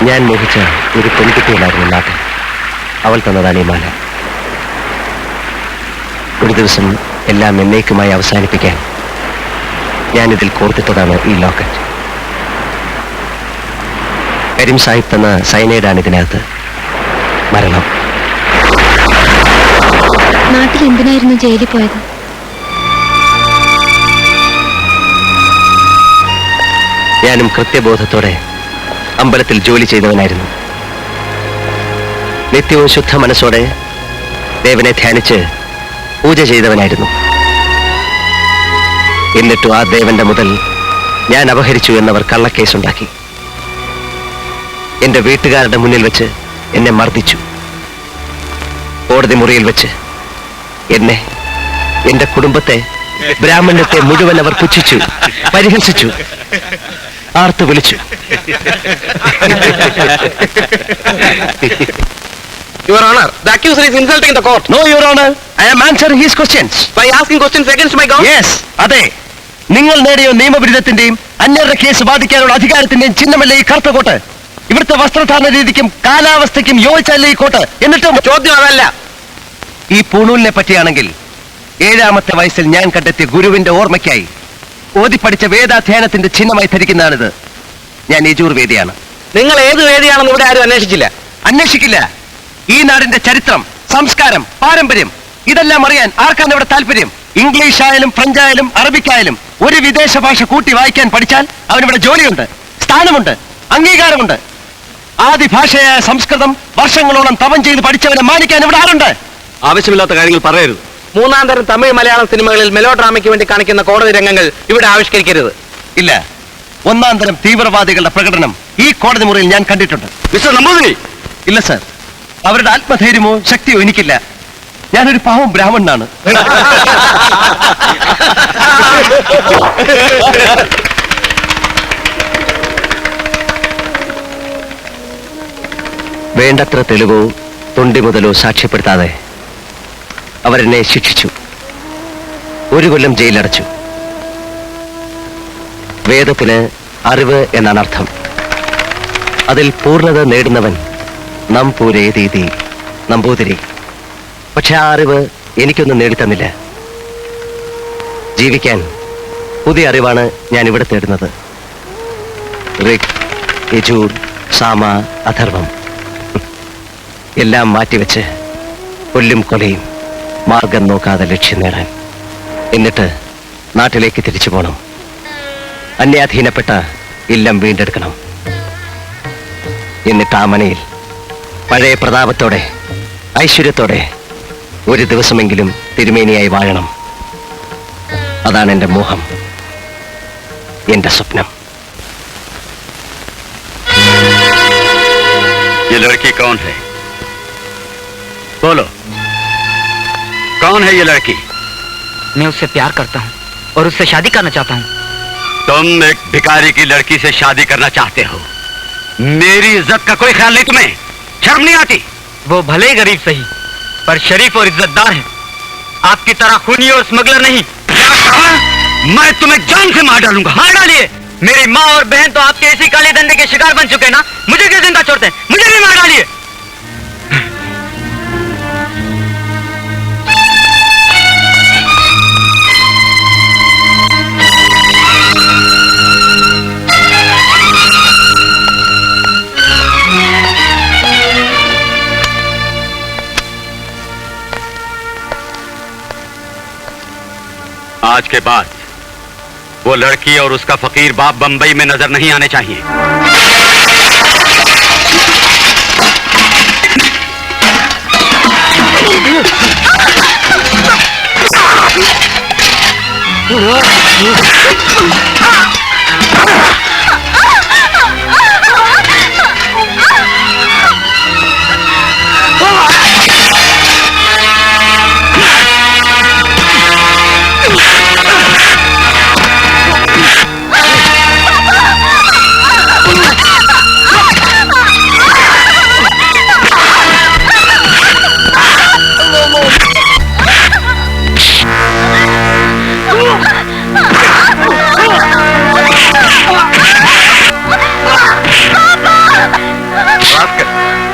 ഞാൻ മോഹിച്ച ഒരു പെൺകുട്ടിയിലായിരുന്നു നാട്ടിൽ. അവൾ തന്നതാണ് ഈ മാല. ഒരു ദിവസം എല്ലാം എന്നേക്കുമായി അവസാനിപ്പിക്കാൻ ഞാനിതിൽ കോർത്തിട്ടതാണ് ഈ ലോക്കറ്റ്. കരീം സാഹിബ് തന്ന സൈനൈഡാണ് ഇതിനകത്ത്. മരണം. നാട്ടിൽ എന്തിനായിരുന്നു ജയിലിൽ പോയത്? ഞാനും കൃത്യബോധത്തോടെ അമ്പലത്തിൽ ജോലി ചെയ്തവനായിരുന്നു. നിത്യവും ശുദ്ധ മനസ്സോടെ ദേവനെ ധ്യാനിച്ച് പൂജ ചെയ്തവനായിരുന്നു. എന്നിട്ടും ആ ദേവന്റെ മുതൽ ഞാൻ അപഹരിച്ചു എന്നവർ കള്ളക്കേസുണ്ടാക്കി. എന്റെ വീട്ടുകാരുടെ മുന്നിൽ വെച്ച് എന്നെ മർദ്ദിച്ചു. കോടതി മുറിയിൽ വെച്ച് എന്നെ, എന്റെ കുടുംബത്തെ, ബ്രാഹ്മണ്യത്തെ മുഴുവൻ അവർ പുച്ഛിച്ചു, പരിഹസിച്ചു, ആർത്തു വിളിച്ചു. Your Honor, the accuser is insulting the court. No, Your Honor. I am answering his questions. By asking questions against my God? Yes, അതെ. നിങ്ങൾ നേടിയ നിയമവിരുദ്ധത്തിന്റെയും അന്യരുടെ കേസ് വാദിക്കാനുള്ള അധികാരത്തിന്റെയും ചിഹ്നമല്ലേ ഈ കറുത്ത കോട്ട്? ഇവിടുത്തെ വസ്ത്രധാരണ രീതിക്കും കാലാവസ്ഥയ്ക്കും യോജിച്ചല്ലേ ഈ കോട്ട്? എന്നിട്ടും ചോദ്യം അതല്ല. ഈ പൂണൂലിനെ പറ്റിയാണെങ്കിൽ 7ാമത്തെ വയസ്സിൽ ഞാൻ കണ്ടെത്തിയ ഗുരുവിന്റെ ഓർമ്മയ്ക്കായി ഓതിപ്പടിച്ച വേദാധ്യയനത്തിന്റെ ചിഹ്നമായി ധരിക്കുന്നതാണിത്. ഞാൻ യജുർവേദിയാണ്. നിങ്ങൾ ഏത് വേദിയാണെന്ന് ഇവിടെ ആരും അന്വേഷിച്ചില്ല. അന്വേഷിക്കില്ല. ഈ നാടിന്റെ ചരിത്രം, സംസ്കാരം, പാരമ്പര്യം ഇതെല്ലാം അറിയാൻ ആർക്കാണ് ഇവിടെ താല്പര്യം? ഇംഗ്ലീഷ് ആയാലും ഫ്രഞ്ച് ആയാലും അറബിക്കായാലും ഒരു വിദേശ ഭാഷ കൂട്ടി വായിക്കാൻ പഠിച്ചാൽ അവനിവിടെ ജോലിയുണ്ട്, സ്ഥാനമുണ്ട്, അംഗീകാരമുണ്ട്. ആദ്യ ഭാഷയായ സംസ്കൃതം വർഷങ്ങളോളം തപം ചെയ്ത് പഠിച്ചവനെ മാനിക്കാൻ ഇവിടെ ആരുണ്ട്? ആവശ്യമില്ലാത്ത കാര്യങ്ങൾ പറയരുത്. 3ാം തരം തമിഴ് മലയാളം സിനിമകളിൽ മെലോ ഡ്രാമയ്ക്ക് വേണ്ടി കാണിക്കുന്ന കോടതി രംഗങ്ങൾ ഇവിടെ ആവിഷ്കരിക്കരുത്. ഇല്ല, 1ാം തരം തീവ്രവാദികളുടെ പ്രകടനം ഈ കോടതി മുറിയിൽ ഞാൻ കണ്ടിട്ടുണ്ട്. മിസ്റ്റർ നമ്പൂതിരി. ഇല്ല സർ, അവരുടെ ആത്മധൈര്യമോ ശക്തിയോ എനിക്കില്ല. ഞാനൊരു പാവം ബ്രാഹ്മണനാണ്. വേണ്ടത്ര തെളിവോ തൊണ്ടി മുതലോ സാക്ഷ്യപ്പെടുത്താതെ അവരെന്നെ ശിക്ഷിച്ചു. 1 കൊല്ലം ജയിലടച്ചു. വേദത്തിന് അറിവ് എന്നാണ് അർത്ഥം. അതിൽ പൂർണ്ണത നേടുന്നവൻ നമ്പൂരേതീതി, നമ്പൂതിരി. പക്ഷെ ആ അറിവ് എനിക്കൊന്നും നേടിത്തന്നില്ല. ജീവിക്കാൻ പുതിയ അറിവാണ് ഞാൻ ഇവിടെ തേടുന്നത്. ഋഗ്, യജൂർ, സാമ, അഥർവം എല്ലാം മാറ്റിവെച്ച് കൊല്ലും കൊലയും മാർഗം നോക്കാതെ ലക്ഷ്യം നേടാൻ. എന്നിട്ട് നാട്ടിലേക്ക് തിരിച്ചു പോകണം. അന്യാധീനപ്പെട്ട ഇല്ലം വീണ്ടെടുക്കണം. എന്നിട്ട് ആ മനയിൽ പഴയ പ്രതാപത്തോടെ ഐശ്വര്യത്തോടെ ഒരു ദിവസമെങ്കിലും തിരുമേനിയായി വാഴണം. അതാണ് എന്റെ മോഹം, എന്റെ സ്വപ്നം. ये लड़की कौन है? बोलो, कौन है ये लड़की? मैं उससे प्यार करता हूँ और उससे शादी करना चाहता हूँ। तुम एक भिखारी की लड़की से शादी करना चाहते हो? मेरी इज्जत का कोई ख्याल नहीं तुम्हें? शर्म नहीं आती? वो भले ही गरीब सही, पर शरीफ और इज्जतदार है। आपकी तरह खूनी और स्मगलर नहीं। मैं तुम्हें जान से मार डालूंगा। मार डालिए। मेरी माँ और बहन तो आपके इसी काले धंधे के शिकार बन चुके हैं ना, मुझे क्यों जिंदा छोड़ते हैं? मुझे भी मार डालिए। आज के बाद वो लड़की और उसका फकीर बाप बंबई में नजर नहीं आने चाहिए।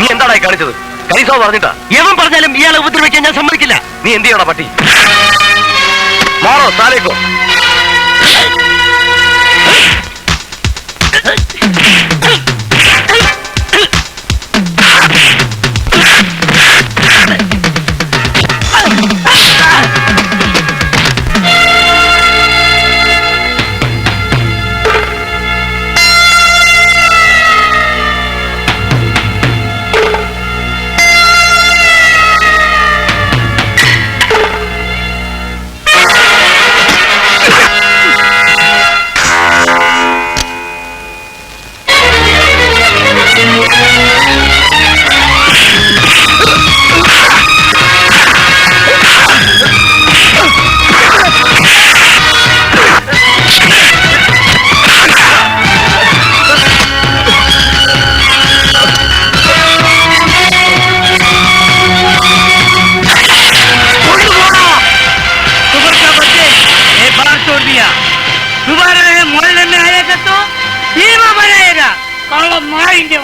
നീ എന്താടായി കാണിച്ചത്? കൈസോ പറഞ്ഞിട്ടാ? എവൻ പറഞ്ഞാലും ഇയാളെ ഉപദ്രവിക്കാൻ ഞാൻ സമ്മതിക്കില്ല. നീ എന്ത് ചെയ്യണ പട്ടി? മാറോ താലേക്കോ.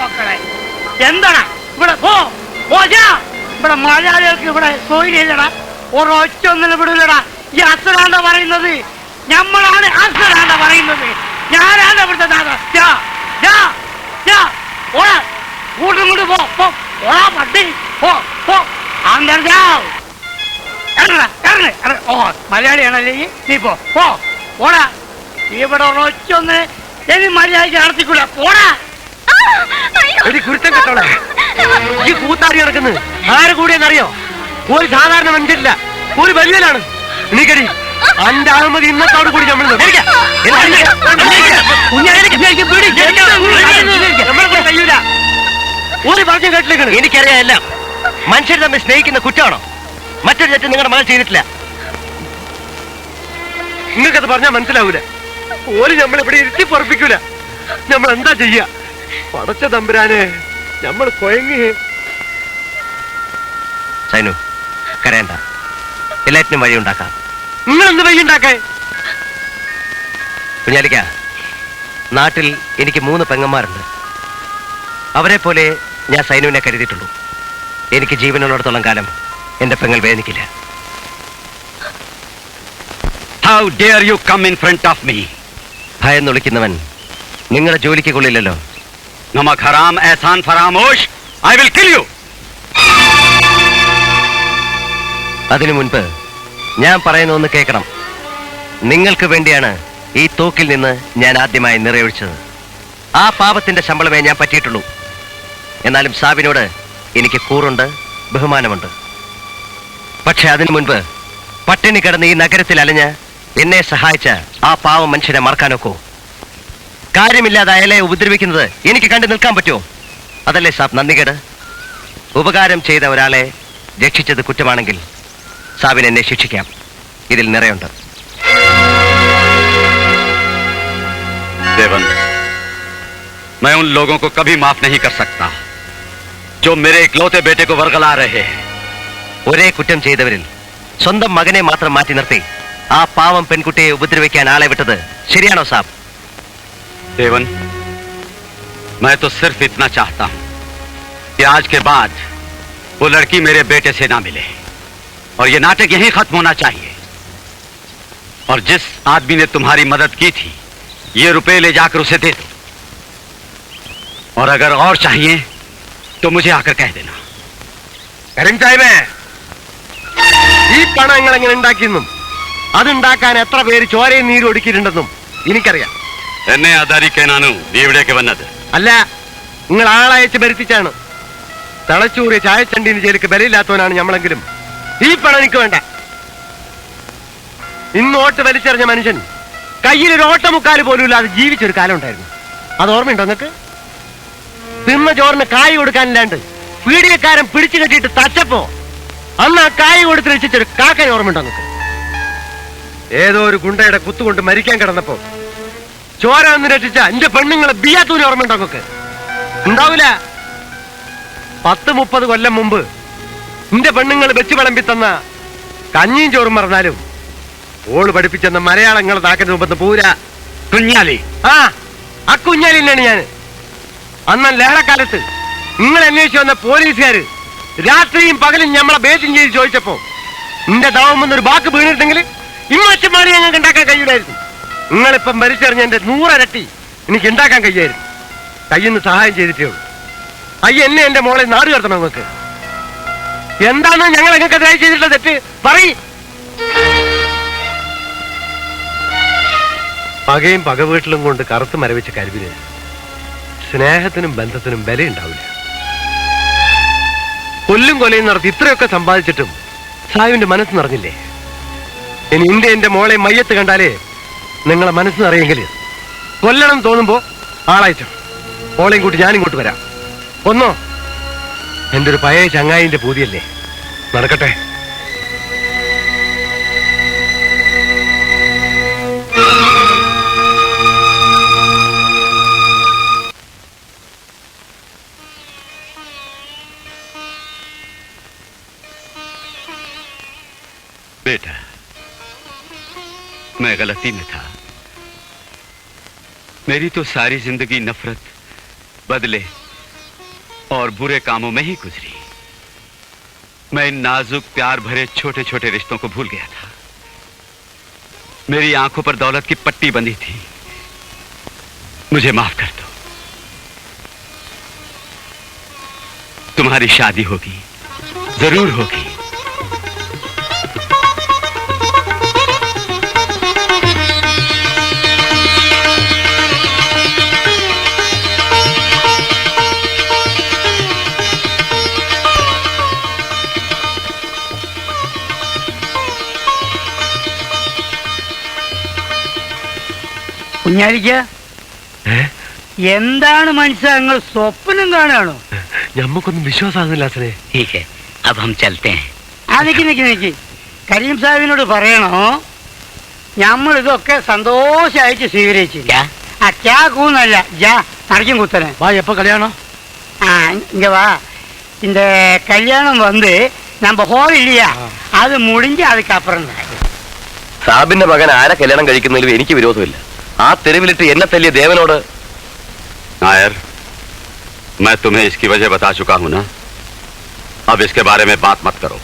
മക്കളെ എന്താണ് ഇവിടെ ഇവിടെ മലയാളികൾക്ക് ഇവിടെ തൊഴിലില്ലടാ, ഒരൊറ്റ ഒന്നിനും വിടില്ലടാ. ഈ അസറാണ്ട പറയുന്നത് നമ്മളാണ്, അസറാണ്ട പറയുന്നത് ഞാനാണ് ഇവിടുത്തെ കൂട്ടും കൊണ്ട് പോടാ പട്ടി പോ അന്തർജാവ് ഓ മലയാളിയാണല്ലേ നീ പോടാ. ഇവിടെ ഒരൊറ്റ ഒന്ന് ഇനി മര്യാദയ്ക്ക് നടത്തിക്കൂല പോടാ. കുരുത്തം കേട്ടോളെ, ഈ കൂത്താടി നടക്കുന്നത് ആരെ കൂടിയെന്നറിയോ? ഒരു സാധാരണ മനുഷ്യരില്ല, ഒരു വലിയലാണ്. നീക്കടി അന്റെ അഹമ്മദ് ഇന്നത്തോട് കൂടി നമ്മൾ ഒരു പറഞ്ഞും കേട്ടിരിക്കണം. എനിക്കറിയാം എല്ലാം. മനുഷ്യർ തമ്മിൽ സ്നേഹിക്കുന്ന കുറ്റമാണോ? മറ്റൊരു തെറ്റ് നിങ്ങളുടെ മകൻ ചെയ്തിട്ടില്ല. നിങ്ങൾക്കത് പറഞ്ഞാൽ മനസ്സിലാവൂല. ഓര് നമ്മളിവിടെ ഇരുത്തി പൊറപ്പിക്കൂല. നമ്മൾ എന്താ ചെയ്യാ? പടച്ച തമ്പുരാനെ, നമ്മൾ കൊയങ്ങി. സൈനു കരയണ്ട, എല്ലാറ്റിനും വഴി ഉണ്ടാക്കാം. നിങ്ങൾ എന്ത് വഴി ഉണ്ടാക്കേ? കുഞ്ഞാലിക്ക, നാട്ടിൽ എനിക്ക് 3 പെങ്ങന്മാരുണ്ട്. അവരെ പോലെ ഞാൻ സൈനുവിനെ കരുതിയിട്ടുള്ളൂ. എനിക്ക് ജീവനുള്ളിടത്തോളം കാലം എന്റെ പെങ്ങൾ വേദനിക്കില്ല. How dare you come in front of me? ഭയം വിളിക്കുന്നവൻ നിങ്ങളുടെ ജോലിക്ക് കൊള്ളില്ലല്ലോ. Namak haram ehsan faramosh. I will kill you. അതിനു മുൻപ് ഞാൻ പറയുന്ന ഒന്ന് കേൾക്കണം. നിങ്ങൾക്ക് വേണ്ടിയാണ് ഈ തോക്കിൽ നിന്ന് ഞാൻ ആദ്യമായി നിറയൊഴിച്ചത്. ആ പാപത്തിന്റെ ശമ്പളമേ ഞാൻ പറ്റിയിട്ടുള്ളൂ. എന്നാലും സാബിനോട് എനിക്ക് കൂറുണ്ട്, ബഹുമാനമുണ്ട്. പക്ഷെ അതിനു മുൻപ് പട്ടിണി കിടന്ന് ഈ നഗരത്തിൽ അലഞ്ഞ് എന്നെ സഹായിച്ച ആ പാവം മനുഷ്യനെ മറക്കാനൊക്കോ? കാര്യമില്ലാതെ അയാളെ ഉപദ്രവിക്കുന്നത് എനിക്ക് കണ്ടു നിൽക്കാൻ പറ്റുമോ? അതല്ലേ സാബ് നന്ദികേട്? ഉപകാരം ചെയ്ത ഒരാളെ രക്ഷിച്ചത് കുറ്റമാണെങ്കിൽ സാബിനെ എന്നെ ശിക്ഷിക്കാം. ഇതിൽ നിറയുണ്ട്. देवन, मैं उन लोगों को कभी माफ नहीं कर सकता जो मेरे इकलौते बेटे को वर्गला रहे हैं. ഒരേ കുറ്റം ചെയ്തവരിൽ സ്വന്തം മകനെ മാത്രം മാറ്റി നിർത്തി ആ പാവം പെൺകുട്ടിയെ ഉപദ്രവിക്കാൻ ആളെ വിട്ടത് ശരിയാണോ സാബ്? देवन, मैं तो सिर्फ इतना चाहता हूं कि आज के बाद वो लड़की मेरे बेटे से ना मिले और ये नाटक यहीं खत्म होना चाहिए. और जिस आदमी ने तुम्हारी मदद की थी, ये रुपए ले जाकर उसे दे दो. और अगर और चाहिए तो मुझे आकर कह देना. കരീം സാഹിബേ, ഈ പണം നിങ്ങൾ എങ്ങനെ ഉണ്ടാക്കിയെന്നും അതുണ്ടാക്കാൻ എത്ര പേര് ചോരയും നീരും ഒടുക്കിയിട്ടുണ്ടെന്നും എനിക്കറിയാം. എന്നെ ആധാരിക്കാനാണ് നീ ഇവിടേക്ക് വന്നത്? അല്ല, നിങ്ങൾ ആളയച്ച് ഭരിപ്പിച്ചാണ്. തളച്ചൂറിയ ചായച്ചണ്ടീന് ജയിലിക്ക് ബലയില്ലാത്തവനാണ് നമ്മളെങ്കിലും ഈ പണം എനിക്ക് വേണ്ട. ഇന്ന് ഓട്ട് വലിച്ചെറിഞ്ഞ മനുഷ്യൻ കയ്യിലൊരു ഓട്ടമുക്കാല് പോലും ഇല്ലാതെ ജീവിച്ചൊരു കാലം ഉണ്ടായിരുന്നു. അത് ഓർമ്മയുണ്ടോ നിങ്ങൾക്ക്? തിന്ന ചോറിന് കായ് കൊടുക്കാനില്ലാണ്ട് പീഡിയക്കാരൻ പിടിച്ചു കെട്ടിയിട്ട് തച്ചപ്പോ അന്ന് ആ കായ് കൊടുത്ത് രക്ഷിച്ചൊരു കാക്കനെ ഓർമ്മയുണ്ടോ നിങ്ങൾക്ക്? ഏതോ ഒരു ഗുണ്ടയുടെ കുത്തുകൊണ്ട് മരിക്കാൻ കിടന്നപ്പോ ചോര ഒന്ന് രക്ഷിച്ച എന്റെ പെണ്ണുങ്ങളെ ബിയാത്തൂന് ഓർമ്മയുണ്ടോ നിങ്ങൾക്ക്? ഉണ്ടാവൂല. 10-30 കൊല്ലം മുമ്പ് എന്റെ പെണ്ണുങ്ങൾ വെച്ച് വിളമ്പി തന്ന കഞ്ഞിയും ചോറും മറന്നാലും ഓള് പഠിപ്പിച്ചെന്ന മലയാളങ്ങൾ താക്കുന്ന മുമ്പ് പൂര കുഞ്ഞാലി. ആ കുഞ്ഞാലിനാണ് ഞാൻ. അന്ന് ലേലക്കാലത്ത് നിങ്ങൾ അന്വേഷിച്ച് വന്ന പോലീസുകാര് രാത്രിയും പകലും ഞമ്മളെ ബേറ്റിംഗ് ചെയ്ത് ചോദിച്ചപ്പോ നിന്റെ ദാവമെന്നൊരു വാക്ക് വീണിരുന്നെങ്കിൽ ഇമ്മച്ചമാരി ഞങ്ങൾക്ക് ഉണ്ടാക്കാൻ കഴിയില്ലായിരുന്നു. നിങ്ങളിപ്പം മരിച്ചറിഞ്ഞ എന്റെ 100 ഇരട്ടി എനിക്ക് ഉണ്ടാക്കാൻ കഴിയായിരുന്നു. കയ്യിൽ നിന്ന് സഹായം ചെയ്തിട്ടേ ഉള്ളൂ. അയ്യ എന്നെ എന്റെ മോളെ നാട് കടത്തണം. നിങ്ങൾക്ക് എന്താണ് ഞങ്ങൾ എങ്ങനെതിരായി ചെയ്തിട്ടുള്ള തെറ്റ് പറയും. പകയും പകവീട്ടിലും കൊണ്ട് കറുത്ത് മരവിച്ച കരുവിന് സ്നേഹത്തിനും ബന്ധത്തിനും വിലയുണ്ടാവില്ല. കൊല്ലും കൊലയും നടത്തി ഇത്രയൊക്കെ സമ്പാദിച്ചിട്ടും സായുവിന്റെ മനസ്സ് നിറഞ്ഞില്ലേ? ഇനി എന്റെ മോളെ മയ്യത്ത് കണ്ടാലേ നിങ്ങളെ മനസ്സ് നിറയെങ്കിൽ കൊല്ലണം തോന്നുമ്പോ ആളയച്ചോ മോളെയും കൂട്ടി ഞാനിങ്ങോട്ട് വരാം. ഒന്നോ എന്റെ ഒരു പഴയ ചങ്ങായിന്റെ പൂതിയല്ലേ, നടക്കട്ടെ. बेटा, मैं गलती में था. मेरी तो सारी जिंदगी नफरत, बदले और बुरे कामों में ही गुजरी. मैं इन नाजुक प्यार भरे छोटे छोटे रिश्तों को भूल गया था. मेरी आंखों पर दौलत की पट्टी बंधी थी. मुझे माफ कर दो. तुम्हारी शादी होगी, जरूर होगी. കുഞ്ഞാലിക്ക, എന്താണ് മനസ്സിലാ നിങ്ങൾ സ്വപ്നം കാണുകയാണോ? ഞമ്മക്കൊന്നും വിശ്വാസമാകുന്നില്ല അച്ഛനെ. ठीक है, अब हम चलते हैं. ആ നിക്ക് കരീം സാഹിബിനോട് പറയണോ നമ്മൾ ഇതൊക്കെ സന്തോഷമായിട്ട് സ്വീകരിച്ചു. क्या? ആ ക്യാ കൂന്നല്ല ജാ മറിക്കും കുത്തനെ. വാ, എപ്പോ കല്യാണം? இங்க வா. இந்த கல்யாணம் வந்து நம்ம ஹோல் இல்லையா, அது முடிஞ்சு அதுக்கப்புறம் தான். സാബിന്റെ മകൻ ആരെ കല്യാണം കഴിക്കുന്നതിലും എനിക്ക് വിരോധമില്ല. ആ തെരുവിലിട്ട് എന്നെ തല്ലിയ ദേവനോട്. नायर, मैं तुम्हें इसकी वजह बता चुका हूं ना. अब इसके बारे में बात मत करो.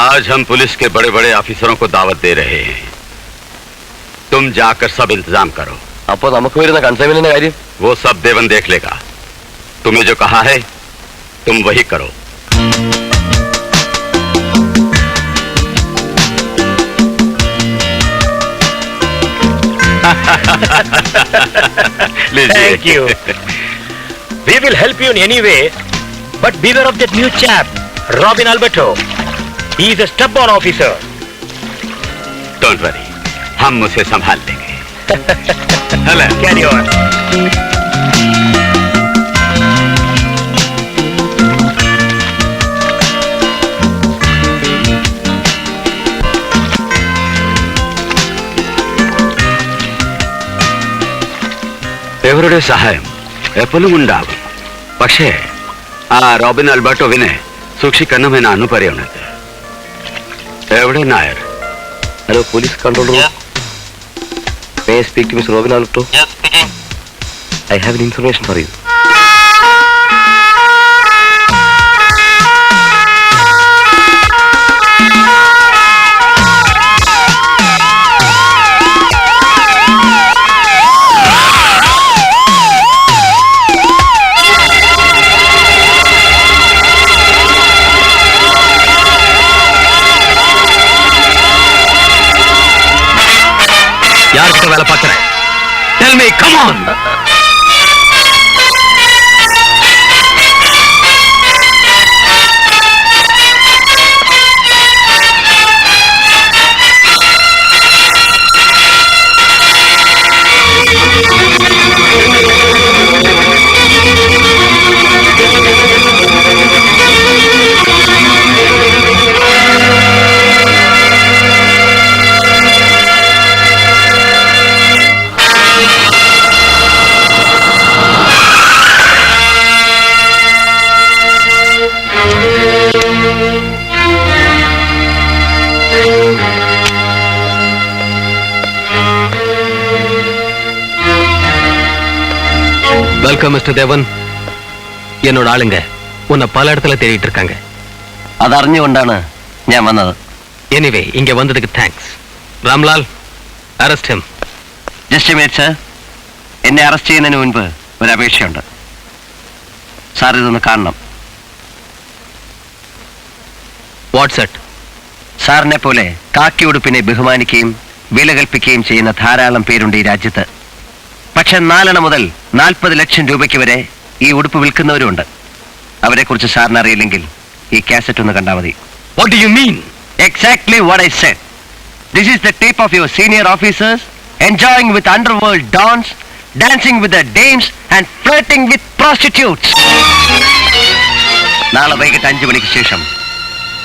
आज हम पुलिस के बड़े बड़े ऑफिसरों को दावत दे रहे हैं. तुम जाकर सब इंतजाम करो. അപ്പൊ നമുക്ക് വരുന്ന കൺസൈൻമെന്റിന്റെ കാര്യം? वो सब देवन देख लेगा. तुम्हें जो कहा है तुम वही करो. Thank you. We will help you in any way, but beware of that new chap, Robin Alberto. He is a stubborn officer. Don't worry, हम उसे संभाल लेंगे. Hello. Carry on. എവരുടെ സഹായം എപ്പോഴും ഉണ്ടാകും. പക്ഷേ ആ റോബിൻ അൽബർട്ടോവിനെ സൂക്ഷിക്കണമെന്നാണ് പറയുന്നത്. എവിടെ Nair? Hello, police control room. May I speak to mister Robin Alberto? I have an information for you. யார்கிட்ட வேலை பார்க்கற? Tell me, come on. Welcome mister Devan. என்னோட ஆளுங்க உன்னை பல இடத்துல தேடிட்டு இருக்காங்க. അതറിഞ്ഞുകൊണ്ടാണ് ഞാൻ വന്നത്. എനിവേ ഇങ്ങ വന്നதுக்கு thanks. Ramlal, arrest him. Just minute sir, എന്നെ അറസ്റ്റ് ചെയ്യുന്നതിന് മുൻപ് ഒരു അപേക്ഷയുണ്ട്. സാർ ഇതൊന്ന് കാണണം. വാട്ട്സ് സാറിനെ പോലെ കാക്കി ഉടുപ്പിനെ ബഹുമാനിക്കുകയും വില കൽപ്പിക്കുകയും ചെയ്യുന്ന ധാരാളം പേരുണ്ട് ഈ രാജ്യത്ത്. പക്ഷെ 4 മുതൽ 40 ലക്ഷം രൂപയ്ക്ക് വരെ ഈ ഉടുപ്പ് വിൽക്കുന്നവരുണ്ട്. അവരെ കുറിച്ച് സാറിന് അറിയില്ലെങ്കിൽ ഈ കാസറ്റ് ഒന്ന് കണ്ടാൽ മതി. What do you mean? Exactly what I said. This is the tape of your senior officers enjoying with underworld dons, dancing with the dames and flirting with prostitutes. നാളെ വൈകിട്ട് 5 മണിക്ക് ശേഷം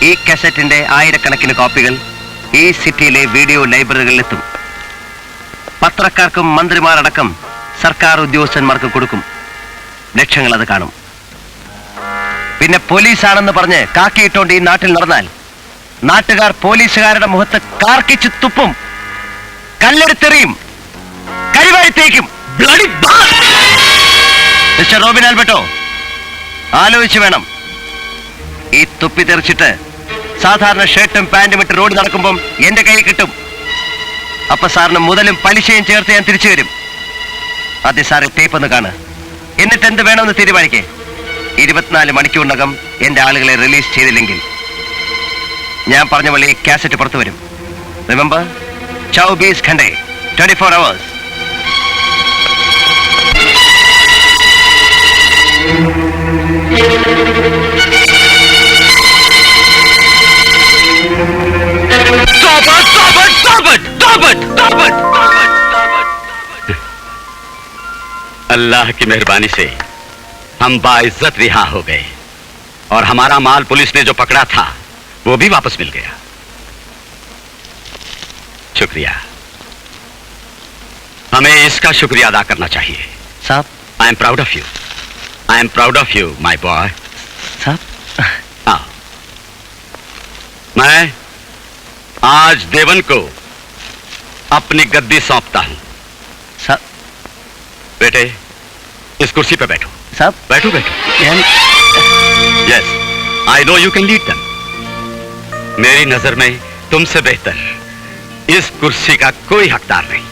ഈ കാസറ്റിന്റെ 1000കണക്കിന് കോപ്പികൾ ഈ സിറ്റിയിലെ വീഡിയോ ലൈബ്രറികളിലെത്തും. പത്രക്കാർക്കും മന്ത്രിമാരടക്കം സർക്കാർ ഉദ്യോഗസ്ഥന്മാർക്കും കൊടുക്കും. ലക്ഷങ്ങൾ അത് കാണും. പിന്നെ പോലീസാണെന്ന് പറഞ്ഞ് കാക്കിയിട്ടോണ്ട് ഈ നാട്ടിൽ നടന്നാൽ നാട്ടുകാർ പോലീസുകാരുടെ മുഖത്ത് കാർക്കിച്ച് തുപ്പും, കല്ലെടുത്തെറിയും, കരിവാരിത്തേക്കും. മിസ്റ്റർ റോബിൻ ആൽബർട്ടോ, ആലോചിച്ച് വേണം. ഈ തുപ്പി തെറിച്ചിട്ട് സാധാരണ ഷർട്ടും പാന്റും ഇട്ട് റോഡ് നടക്കുമ്പം എന്റെ കയ്യിൽ കിട്ടും. അപ്പൊ സാറിന് മുതലും പലിശയും ചേർത്ത് ഞാൻ തിരിച്ചു വരും. ആദ്യം സാറ് ടേപ്പ് ഒന്ന് കാണുക, എന്നിട്ട് എന്ത് വേണമെന്ന് തീരുമാനിക്കേ. 24 മണിക്കൂറിനകം എന്റെ ആളുകളെ റിലീസ് ചെയ്തില്ലെങ്കിൽ ഞാൻ പറഞ്ഞ പോലെ ഈ കാസറ്റ് പുറത്തു വരും. Remember, 24 ഘണ്ടേ, 24 hours. अल्लाह की मेहरबानी से हम बाइज्जत रिहा हो गए और हमारा माल पुलिस ने जो पकड़ा था वो भी वापस मिल गया. शुक्रिया, हमें इसका शुक्रिया अदा करना चाहिए. साहब, I am proud of you. I am proud of you my boy. साहब, हाँ, मैं आज देवन को अपनी गद्दी सौंपता हूं. साहब, बेटे, इस कुर्सी पे बैठो. साहब, बैठो बैठो. Yes, I know you can lead them. मेरी नजर में तुमसे बेहतर इस कुर्सी का कोई हकदार नहीं.